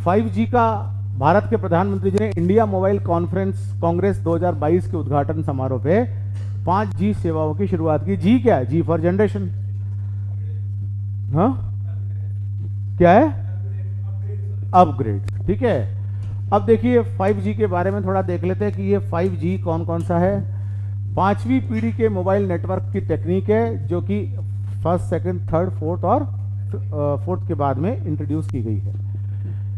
5G का भारत के प्रधानमंत्री जी ने इंडिया मोबाइल कॉन्फ्रेंस कांग्रेस 2022 के उद्घाटन समारोह पे 5G सेवाओं की शुरुआत की। जी क्या है? जी फॉर जनरेशन। हाँ, क्या है? अपग्रेड। ठीक है, अब देखिए 5G के बारे में थोड़ा देख लेते हैं कि ये 5G कौन कौन सा है। 5वीं पीढ़ी के मोबाइल नेटवर्क की टेक्निक है जो कि फर्स्ट, सेकंड, थर्ड, फोर्थ और फोर्थ के बाद में इंट्रोड्यूस की गई है।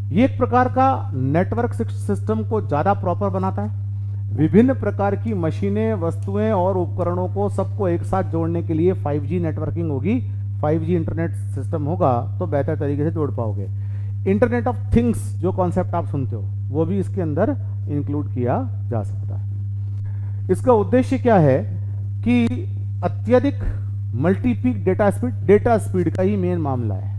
ये एक प्रकार का नेटवर्क सिस्टम को ज़्यादा प्रॉपर बनाता है। विभिन्न प्रकार की मशीनें, वस्तुएं और उपकरणों को सबको एक साथ जोड़ने के लिए 5G नेटवर्किंग होगी, 5G इंटरनेट सिस्टम होगा तो बेहतर तरीके से जोड़ पाओगे। इंटरनेट ऑफ थिंग्स जो कॉन्सेप्ट आप सुनते हो वो भी इसके अंदर इंक्लूड किया जा सकता है। इसका उद्देश्य क्या है कि अत्यधिक मल्टीपीक डेटा स्पीड का ही मेन मामला है।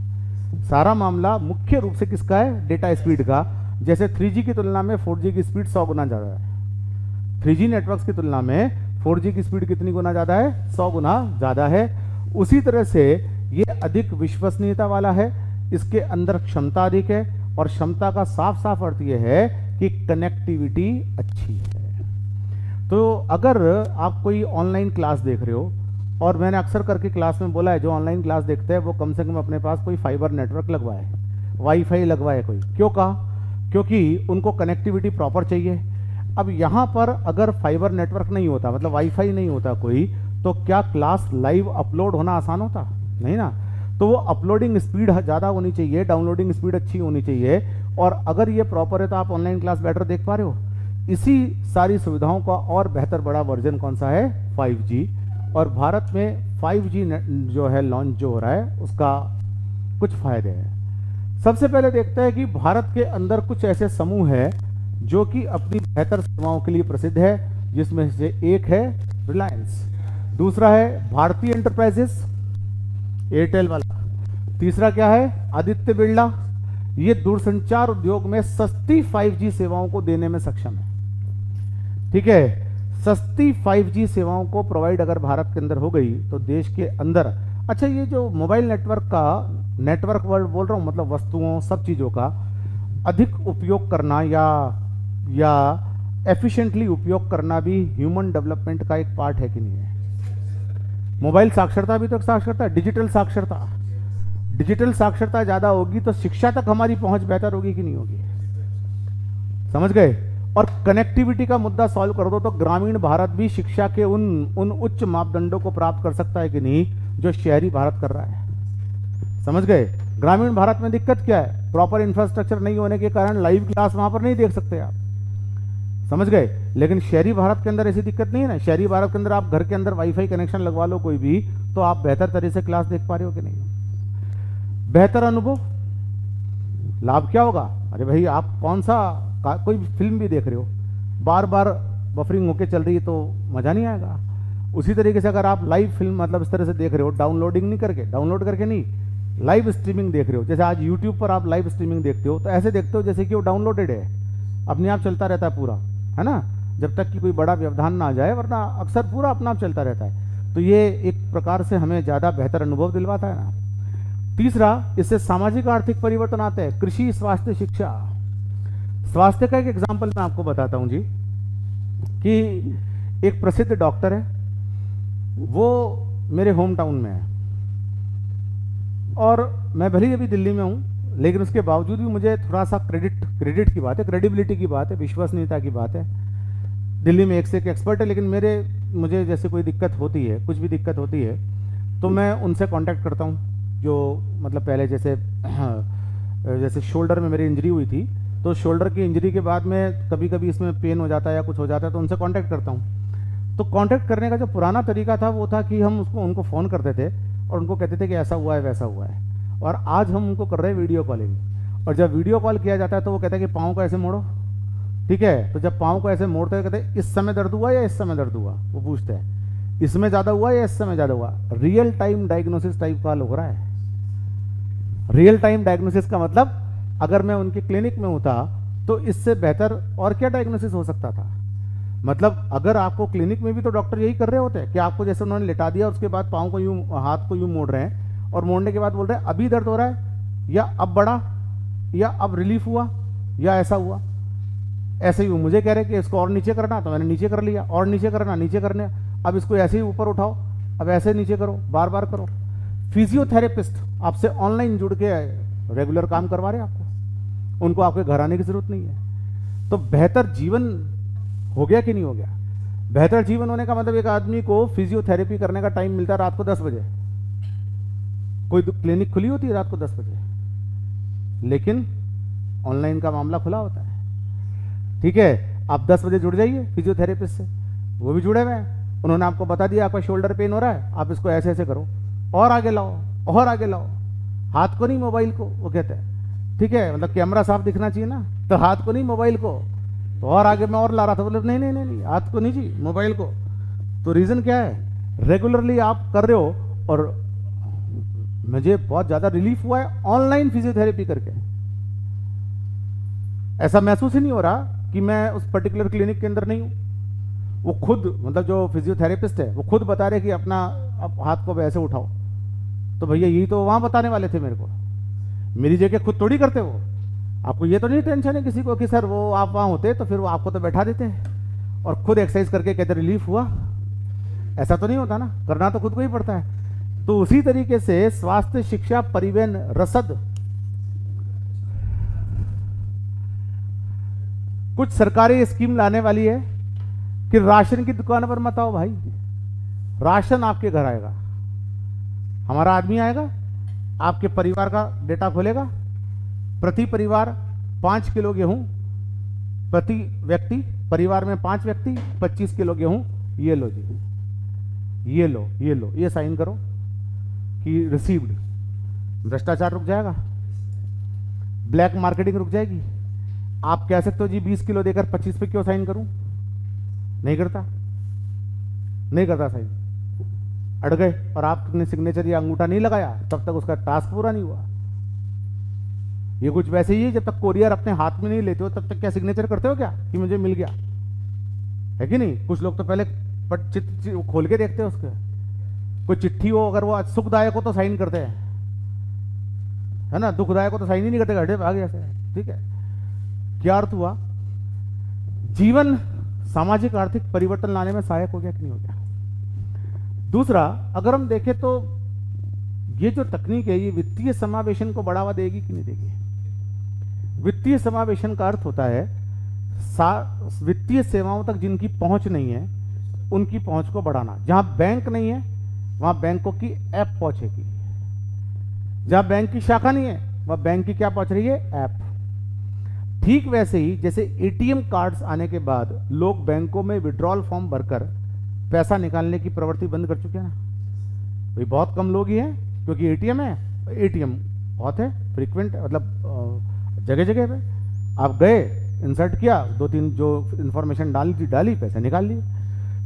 सारा मामला मुख्य रूप से किसका है? डेटा स्पीड का। जैसे 3G की तुलना में 4G की स्पीड 100 गुना ज़्यादा है। 3G नेटवर्क्स की तुलना में 4G की स्पीड कितनी गुना ज़्यादा है? 100 गुना ज़्यादा है। उसी तरह से ये अधिक विश्वसनीयता वाला है, इसके अंदर क्षमता अधिक है, और क्षमता का साफ साफ अर्थ ये है कि कनेक्टिविटी अच्छी है। तो अगर आप कोई ऑनलाइन क्लास देख रहे हो, और मैंने अक्सर करके क्लास में बोला है जो ऑनलाइन क्लास देखते हैं वो कम से कम अपने पास कोई फाइबर नेटवर्क लगवाए, वाईफाई लगवाए कोई। क्यों कहा? क्योंकि उनको कनेक्टिविटी प्रॉपर चाहिए। अब यहाँ पर अगर फाइबर नेटवर्क नहीं होता, मतलब वाईफाई नहीं होता कोई, तो क्या क्लास लाइव अपलोड होना आसान होता? नहीं ना। तो वो अपलोडिंग स्पीड ज़्यादा होनी चाहिए, डाउनलोडिंग स्पीड अच्छी होनी चाहिए, और अगर ये प्रॉपर है तो आप ऑनलाइन क्लास बेटर देख पा रहे हो। इसी सारी सुविधाओं का और बेहतर बड़ा वर्जन कौन सा है? 5G। और भारत में 5G जो है लॉन्च जो हो रहा है उसका कुछ फायदे हैं। सबसे पहले देखते हैं कि भारत के अंदर कुछ ऐसे समूह है जो कि अपनी बेहतर सेवाओं के लिए प्रसिद्ध है, जिसमें से एक है रिलायंस, दूसरा है भारतीय एंटरप्राइजेस एयरटेल वाला, तीसरा क्या है? आदित्य बिरला। ये दूरसंचार उद्योग में सस्ती 5G सेवाओं को देने में सक्षम है। ठीक है, सस्ती 5G सेवाओं को प्रोवाइड अगर भारत के अंदर हो गई तो देश के अंदर, अच्छा ये जो मोबाइल नेटवर्क वर्ल्ड बोल रहा हूँ, मतलब वस्तुओं सब चीज़ों का अधिक उपयोग करना या एफिशिएंटली उपयोग करना भी ह्यूमन डेवलपमेंट का एक पार्ट है कि नहीं है? मोबाइल साक्षरता भी तो एक साक्षरता है, डिजिटल साक्षरता ज़्यादा होगी तो शिक्षा तक हमारी पहुंच बेहतर होगी कि नहीं होगी? समझ गए? और कनेक्टिविटी का मुद्दा सॉल्व कर दो तो ग्रामीण भारत भी शिक्षा के उन उच्च मापदंडों को प्राप्त कर सकता है कि नहीं जो शहरी भारत कर रहा है। समझ गए? ग्रामीण भारत में दिक्कत क्या है? प्रॉपर इंफ्रास्ट्रक्चर नहीं होने के कारण लाइव क्लास वहां पर नहीं देख सकते आप। समझ गए? लेकिन शहरी भारत के अंदर ऐसी दिक्कत नहीं है ना। शहरी भारत के अंदर आप घर के अंदर वाईफाई कनेक्शन लगवा लो कोई भी, तो आप बेहतर तरीके से क्लास देख पा रहे हो कि नहीं? बेहतर अनुभव, लाभ क्या होगा? अरे भाई आप कौन सा कोई फिल्म भी देख रहे हो, बार बार बफरिंग होके चल रही है तो मजा नहीं आएगा। उसी तरीके से अगर आप लाइव फिल्म मतलब इस तरह से देख रहे हो, डाउनलोड करके नहीं, लाइव स्ट्रीमिंग देख रहे हो, जैसे आज यूट्यूब पर आप लाइव स्ट्रीमिंग देखते हो तो ऐसे देखते हो जैसे कि वो डाउनलोडेड है, अपने आप चलता रहता है पूरा, है ना, जब तक कि कोई बड़ा व्यवधान ना आ जाए, वरना अक्सर पूरा अपना आप चलता रहता है। तो ये एक प्रकार से हमें ज़्यादा बेहतर अनुभव दिलवाता है ना। तीसरा, इससे सामाजिक आर्थिक परिवर्तन आते हैं। कृषि, स्वास्थ्य, शिक्षा। स्वास्थ्य का एक एग्जाम्पल मैं आपको बताता हूँ जी, कि एक प्रसिद्ध डॉक्टर है, वो मेरे होम टाउन में है, और मैं भले ही अभी दिल्ली में हूँ, लेकिन उसके बावजूद भी मुझे थोड़ा सा क्रेडिट की बात है, क्रेडिबिलिटी की बात है, विश्वसनीयता की बात है। दिल्ली में एक से एक एक्सपर्ट है, लेकिन मुझे जैसे कोई दिक्कत होती है, कुछ भी दिक्कत होती है, तो मैं उनसे कांटेक्ट करता हूँ। जो मतलब पहले जैसे शोल्डर में मेरी इंजरी हुई थी, तो शोल्डर की इंजरी के बाद में कभी कभी इसमें पेन हो जाता है या कुछ हो जाता है, तो उनसे कांटेक्ट करता हूँ। तो कांटेक्ट करने का जो पुराना तरीका था वो था कि हम उनको फ़ोन करते थे और उनको कहते थे कि ऐसा हुआ है वैसा हुआ है, और आज हम उनको कर रहे हैं वीडियो कॉलिंग। और जब वीडियो कॉल किया जाता है तो वो कहते हैं कि पाँव को ऐसे मोड़ो, ठीक है। तो जब पाँव को ऐसे मोड़ते हैं कहते हैं इस समय दर्द हुआ या इस समय दर्द हुआ, वो पूछते हैं इसमें ज़्यादा हुआ या इस समय ज़्यादा हुआ। रियल टाइम डायग्नोसिस टाइप का हो रहा है। रियल टाइम डायग्नोसिस का मतलब अगर मैं उनके क्लिनिक में होता तो इससे बेहतर और क्या डायग्नोसिस हो सकता था। मतलब अगर आपको क्लिनिक में भी तो डॉक्टर यही कर रहे होते हैं कि आपको जैसे उन्होंने लेटा दिया, उसके बाद पाँव को यूं, हाथ को यूं मोड़ रहे हैं, और मोड़ने के बाद बोल रहे हैं अभी दर्द हो रहा है या अब बढ़ा या अब रिलीफ हुआ या ऐसा हुआ, ऐसे ही मुझे कह रहे कि इसको और नीचे करना, तो मैंने नीचे कर लिया, और नीचे करना, नीचे करने, अब इसको ऐसे ही ऊपर उठाओ, अब ऐसे नीचे करो, बार बार करो। फिजियोथेरेपिस्ट आपसे ऑनलाइन जुड़ के रेगुलर काम करवा रहे हैं आपको, उनको आपके घर आने की जरूरत नहीं है। तो बेहतर जीवन हो गया कि नहीं हो गया? बेहतर जीवन होने का मतलब एक आदमी को फिजियोथेरेपी करने का टाइम मिलता है रात को 10 बजे। कोई क्लिनिक खुली होती है रात को 10 बजे, लेकिन ऑनलाइन का मामला खुला होता है। ठीक है, आप 10 बजे जुड़ जाइए फिजियोथेरेपिस्ट से, वो भी जुड़े हुए हैं, उन्होंने आपको बता दिया आपका शोल्डर पेन हो रहा है, आप इसको ऐसे ऐसे करो, और आगे लाओ, और आगे लाओ, हाथ को नहीं मोबाइल को, वो कहते हैं। ठीक है, मतलब कैमरा साफ दिखना चाहिए ना, तो हाथ को नहीं मोबाइल को, तो और आगे मैं और ला रहा था, बोले नहीं नहीं नहीं नहीं, हाथ को नहीं जी, मोबाइल को। तो रीजन क्या है? रेगुलरली आप कर रहे हो, और मुझे बहुत ज्यादा रिलीफ हुआ है ऑनलाइन फिजियोथेरेपी करके। ऐसा महसूस ही नहीं हो रहा कि मैं उस पर्टिकुलर क्लिनिक के अंदर नहीं हूं। वो खुद, मतलब जो फिजियोथेरेपिस्ट है वो खुद बता रहे कि अपना हाथ को वैसे उठाओ। तो भैया यही तो वहां बताने वाले थे मेरे को, मेरी जगह खुद थोड़ी करते वो। आपको ये तो नहीं टेंशन है किसी को कि सर वो आप वहां होते तो फिर वो आपको तो बैठा देते और खुद एक्सरसाइज करके कहते रिलीफ हुआ, ऐसा तो नहीं होता ना, करना तो खुद को ही पड़ता है। तो उसी तरीके से स्वास्थ्य, शिक्षा, परिवहन, रसद, कुछ सरकारी स्कीम लाने वाली है कि राशन की दुकान पर मत आओ भाई, राशन आपके घर आएगा, हमारा आदमी आएगा, आपके परिवार का डेटा खोलेगा, प्रति परिवार 5 किलो गेहूं, प्रति व्यक्ति, परिवार में 5 व्यक्ति 25 किलो गेहूं, ये लो जी, ये लो, ये लो, ये साइन करो कि रिसीव्ड। भ्रष्टाचार रुक जाएगा, ब्लैक मार्केटिंग रुक जाएगी। आप कह सकते हो जी 20 किलो देकर 25 पे क्यों साइन करूं? नहीं करता, नहीं करता साइन, अड़ गए और आपने सिग्नेचर या अंगूठा नहीं लगाया तब तक उसका टास्क पूरा नहीं हुआ। ये कुछ वैसे ही है, जब तक कोरियर अपने हाथ में नहीं लेते हो तब तक क्या सिग्नेचर करते हो क्या कि मुझे मिल गया, है कि नहीं? कुछ लोग तो पहले खोल के देखते हैं उसके, कोई चिट्ठी हो अगर वो सुखदायक हो तो साइन करते हैं, है ना, दुखदायक हो तो साइन ही नहीं करते, घटे भाग ऐसे। ठीक है, क्या अर्थ हुआ? जीवन सामाजिक आर्थिक परिवर्तन लाने में सहायक हो गया कि नहीं हो गया? दूसरा, अगर हम देखें तो ये जो तकनीक है ये वित्तीय समावेशन को बढ़ावा देगी कि नहीं देगी? वित्तीय समावेशन का अर्थ होता है वित्तीय सेवाओं तक जिनकी पहुंच नहीं है उनकी पहुंच को बढ़ाना। जहां बैंक नहीं है वहां बैंकों की ऐप पहुंचेगी, जहां बैंक की शाखा नहीं है वहां बैंक की क्या पहुंच रही है? ऐप। ठीक वैसे ही जैसे एटीएम कार्ड्स आने के बाद लोग बैंकों में विड्रॉल फॉर्म भरकर पैसा निकालने की प्रवृत्ति बंद कर चुके हैं ना भाई, बहुत कम लोग ही हैं क्योंकि एटीएम है, एटीएम बहुत है फ्रीक्वेंट, मतलब जगह जगह पे आप गए, इंसर्ट किया, 2-3 जो इंफॉर्मेशन डाली पैसे निकाल लिए।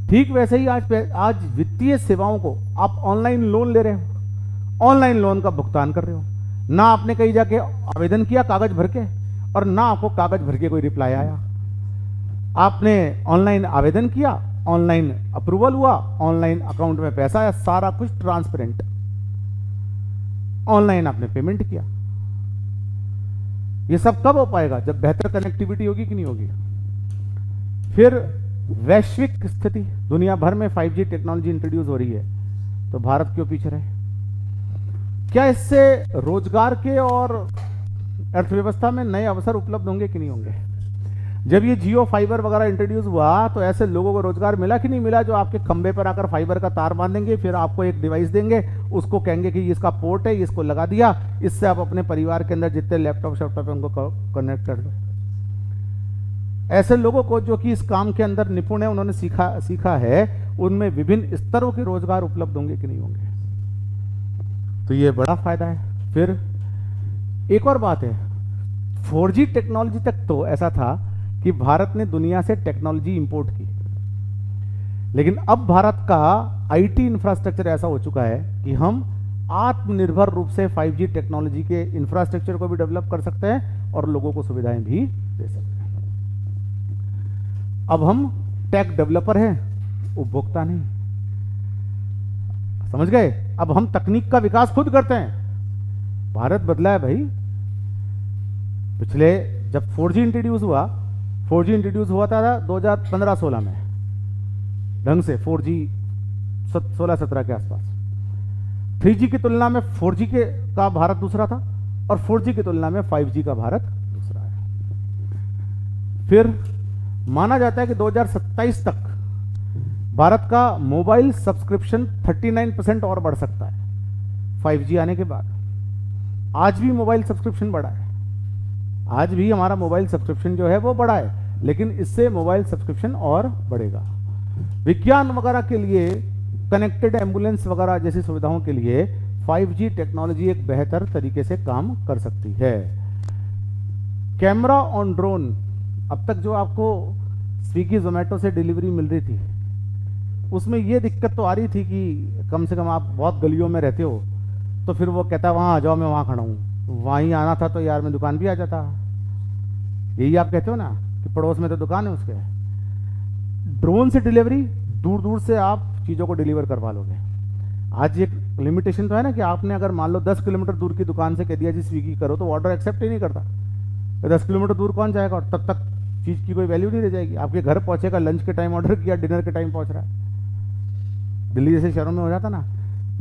ठीक वैसे ही आज वित्तीय सेवाओं को आप ऑनलाइन लोन ले रहे हो, ऑनलाइन लोन का भुगतान कर रहे हो, ना आपने कहीं जाके आवेदन किया कागज भर के और ना आपको कागज भर के कोई रिप्लाई आया। आपने ऑनलाइन आवेदन किया, ऑनलाइन अप्रूवल हुआ, ऑनलाइन अकाउंट में पैसा आया, सारा कुछ ट्रांसपेरेंट, ऑनलाइन आपने पेमेंट किया। ये सब कब हो पाएगा? जब बेहतर कनेक्टिविटी होगी कि नहीं होगी? फिर वैश्विक स्थिति, दुनिया भर में 5G टेक्नोलॉजी इंट्रोड्यूस हो रही है, तो भारत क्यों पीछे रहे? क्या इससे रोजगार के और अर्थव्यवस्था में नए अवसर उपलब्ध होंगे कि नहीं होंगे? जब ये जियो फाइबर वगैरह इंट्रोड्यूस हुआ तो ऐसे लोगों को रोजगार मिला कि नहीं मिला, जो आपके खंबे पर आकर फाइबर का तार बांधेंगे, फिर आपको एक डिवाइस देंगे, उसको कहेंगे कि इसका पोर्ट है, इसको लगा दिया, इससे आप अपने परिवार के अंदर जितने लैपटॉप शैपटॉप है उनको कनेक्ट कर लो। ऐसे लोगों को जो कि इस काम के अंदर निपुण है, उन्होंने सीखा है, उनमें विभिन्न स्तरों के रोजगार उपलब्ध होंगे कि नहीं होंगे? तो ये बड़ा फायदा है। फिर एक और बात है, 4G टेक्नोलॉजी तक तो ऐसा था कि भारत ने दुनिया से टेक्नोलॉजी इंपोर्ट की, लेकिन अब भारत का आईटी इंफ्रास्ट्रक्चर ऐसा हो चुका है कि हम आत्मनिर्भर रूप से 5G टेक्नोलॉजी के इंफ्रास्ट्रक्चर को भी डेवलप कर सकते हैं और लोगों को सुविधाएं भी दे सकते हैं। अब हम टेक डेवलपर हैं, उपभोक्ता नहीं, समझ गए? अब हम तकनीक का विकास खुद करते हैं। भारत बदला है भाई, पिछले जब 4G इंट्रोड्यूस हुआ, 4G इंट्रोड्यूस हुआ था 2015-16 में ढंग से, 4G 16-17 के आसपास। 3G की तुलना में 4G का भारत दूसरा था और 4G की तुलना में 5G का भारत दूसरा है। फिर माना जाता है कि 2027 तक भारत का मोबाइल सब्सक्रिप्शन 39% और बढ़ सकता है 5G आने के बाद। आज भी मोबाइल सब्सक्रिप्शन बढ़ा है, आज भी हमारा मोबाइल सब्सक्रिप्शन जो है वो बढ़ा है, लेकिन इससे मोबाइल सब्सक्रिप्शन और बढ़ेगा। विज्ञान वगैरह के लिए, कनेक्टेड एम्बुलेंस वगैरह जैसी सुविधाओं के लिए 5G टेक्नोलॉजी एक बेहतर तरीके से काम कर सकती है। कैमरा ऑन ड्रोन, अब तक जो आपको स्विगी जोमेटो से डिलीवरी मिल रही थी उसमें ये दिक्कत तो आ रही थी कि कम से कम आप बहुत गलियों में रहते हो तो फिर वो कहता वहाँ आ जाओ, मैं वहाँ खड़ा हूँ, वहीं आना था तो यार मैं दुकान भी आ जाता। यही आप कहते हो ना कि पड़ोस में तो दुकान है उसके। ड्रोन से डिलीवरी, दूर दूर से आप चीज़ों को डिलीवर करवा लोगे। आज एक लिमिटेशन तो है ना कि आपने अगर मान लो 10 किलोमीटर दूर की दुकान से कह दिया जी स्विगी करो तो ऑर्डर एक्सेप्ट ही नहीं करता। तो 10 किलोमीटर दूर कौन जाएगा और तब तक चीज़ की कोई वैल्यू नहीं रह जाएगी। आपके घर पहुंचेगा, लंच के टाइम ऑर्डर किया, डिनर के टाइम पहुंच रहा है। दिल्ली जैसे शहरों में हो जाता ना,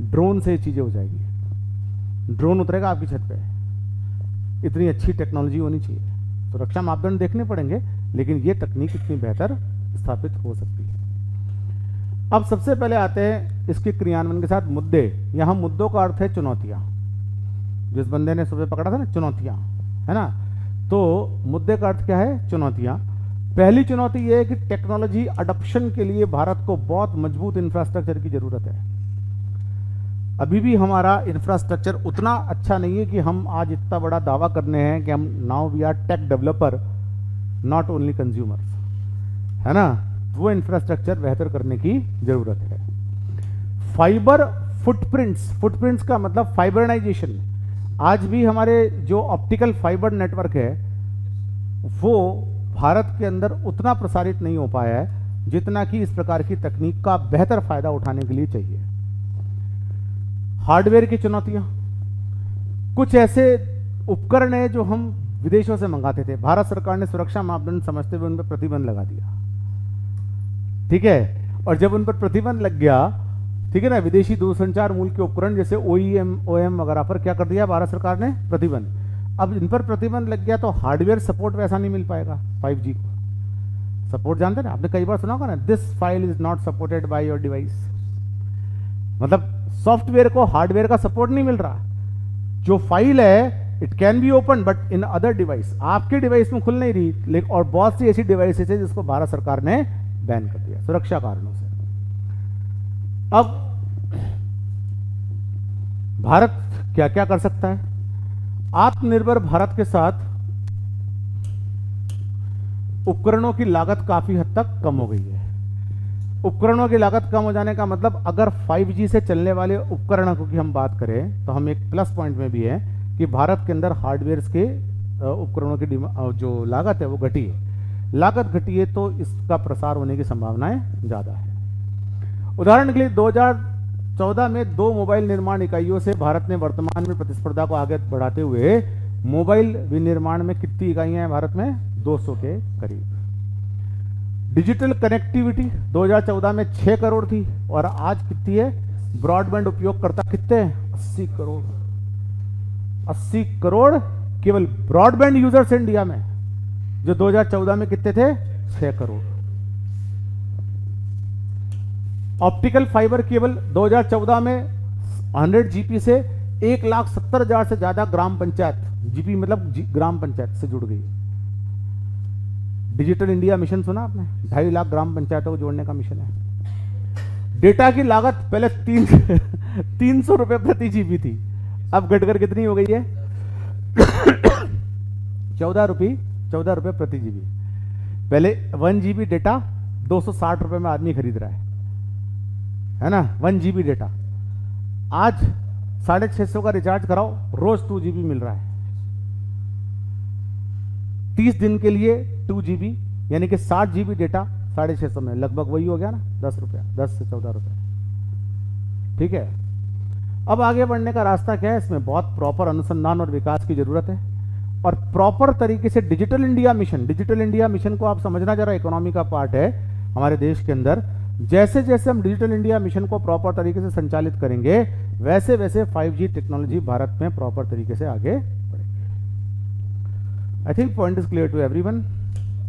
ड्रोन से चीज़ें हो जाएगी। ड्रोन उतरेगा आपकी छत पे। इतनी अच्छी टेक्नोलॉजी होनी चाहिए। सुरक्षा मापदंड देखने पड़ेंगे, लेकिन ये तकनीक इतनी बेहतर स्थापित हो सकती है। अब सबसे पहले आते हैं इसके क्रियान्वयन के साथ मुद्दे। यहाँ मुद्दों का अर्थ है चुनौतियाँ। जिस बंदे ने सुबह पकड़ा था ना चुनौतियाँ, है ना, तो मुद्दे का अर्थ क्या है? चुनौतियाँ। पहली चुनौती ये है कि टेक्नोलॉजी अडॉप्शन के लिए भारत को बहुत मजबूत इंफ्रास्ट्रक्चर की जरूरत है। अभी भी हमारा इंफ्रास्ट्रक्चर उतना अच्छा नहीं है कि हम आज इतना बड़ा दावा करने हैं कि हम now we are tech developer not only consumers, है ना। वो इंफ्रास्ट्रक्चर बेहतर करने की जरूरत है। फाइबर फुटप्रिंट्स का मतलब फाइबरनाइजेशन। आज भी हमारे जो ऑप्टिकल फाइबर नेटवर्क है वो भारत के अंदर उतना प्रसारित नहीं हो पाया है जितना कि इस प्रकार की तकनीक का बेहतर फायदा उठाने के लिए चाहिए। हार्डवेयर की चुनौतियां, कुछ ऐसे उपकरण है जो हम विदेशों से मंगाते थे, भारत सरकार ने सुरक्षा मापदंड समझते हुए उन पर प्रतिबंध लगा दिया, ठीक है। और जब उन पर प्रतिबंध लग गया, ठीक है ना, विदेशी दूरसंचार मूल के उपकरण जैसे OEM वगैरह पर क्या कर दिया भारत सरकार ने? प्रतिबंध। अब इन पर प्रतिबंध लग गया तो हार्डवेयर सपोर्ट वैसा नहीं मिल पाएगा 5G को। सपोर्ट जानते ना, आपने कई बार सुना होगा ना, this file is not supported by your device. मतलब सॉफ्टवेयर को हार्डवेयर का सपोर्ट नहीं मिल रहा। जो फाइल है it can be open but in other device, आपके डिवाइस में खुल नहीं रही। लेकिन और बहुत सी ऐसी डिवाइसेज है जिसको भारत सरकार ने बैन कर दिया सुरक्षा कारणों से। अब भारत क्या क्या कर सकता है? आत्मनिर्भर भारत के साथ उपकरणों की लागत काफी हद तक कम हो गई है। उपकरणों की लागत कम हो जाने का मतलब, अगर 5G से चलने वाले उपकरणों की हम बात करें तो हम एक प्लस पॉइंट में भी है कि भारत के अंदर हार्डवेयर के उपकरणों की जो लागत है वो घटी है। लागत घटी है तो इसका प्रसार होने की संभावनाएं ज्यादा है। उदाहरण के लिए 2014 में 2 मोबाइल निर्माण इकाइयों से भारत ने वर्तमान में प्रतिस्पर्धा को आगे बढ़ाते हुए मोबाइल विनिर्माण में कितनी इकाइयां हैं भारत में? 200 के करीब। डिजिटल कनेक्टिविटी 2014 में 6 करोड़ थी और आज कितनी है? ब्रॉडबैंड उपयोगकर्ता कितने? 80 करोड़। 80 करोड़ केवल ब्रॉडबैंड यूजर्स इंडिया में, जो 2014 में कितने थे? 6 करोड़। ऑप्टिकल फाइबर केबल 2014 में 100 जीपी से 1,70,000 से ज्यादा ग्राम पंचायत, जीपी मतलब ग्राम पंचायत से जुड़ गई। डिजिटल इंडिया मिशन सुना आपने? 2.5 लाख ग्राम पंचायतों को जोड़ने का मिशन है। डेटा की लागत पहले 300 रुपए प्रति जीबी थी, अब घटकर कितनी हो गई है? 14 रुपए प्रति जीबी। पहले 1 GB डेटा 260 रुपए में आदमी खरीद रहा है ना, 1 GB डेटा। आज 650 का रिचार्ज कराओ, रोज 2 GB मिल रहा है। 30 दिन के लिए 2 GB यानी कि 60 GB डेटा 650 में, लगभग वही हो गया ना, 10 रुपया, 10 से 14 रुपये, ठीक है। अब आगे बढ़ने का रास्ता क्या है? इसमें बहुत प्रॉपर अनुसंधान और विकास की जरूरत है। और प्रॉपर तरीके से डिजिटल इंडिया मिशन को आप समझना जरा, इकोनॉमी का पार्ट है हमारे देश के अंदर। जैसे जैसे हम डिजिटल इंडिया मिशन को प्रॉपर तरीके से संचालित करेंगे, वैसे वैसे 5G टेक्नोलॉजी भारत में प्रॉपर तरीके से आगे बढ़ेगी। I think point is clear to everyone.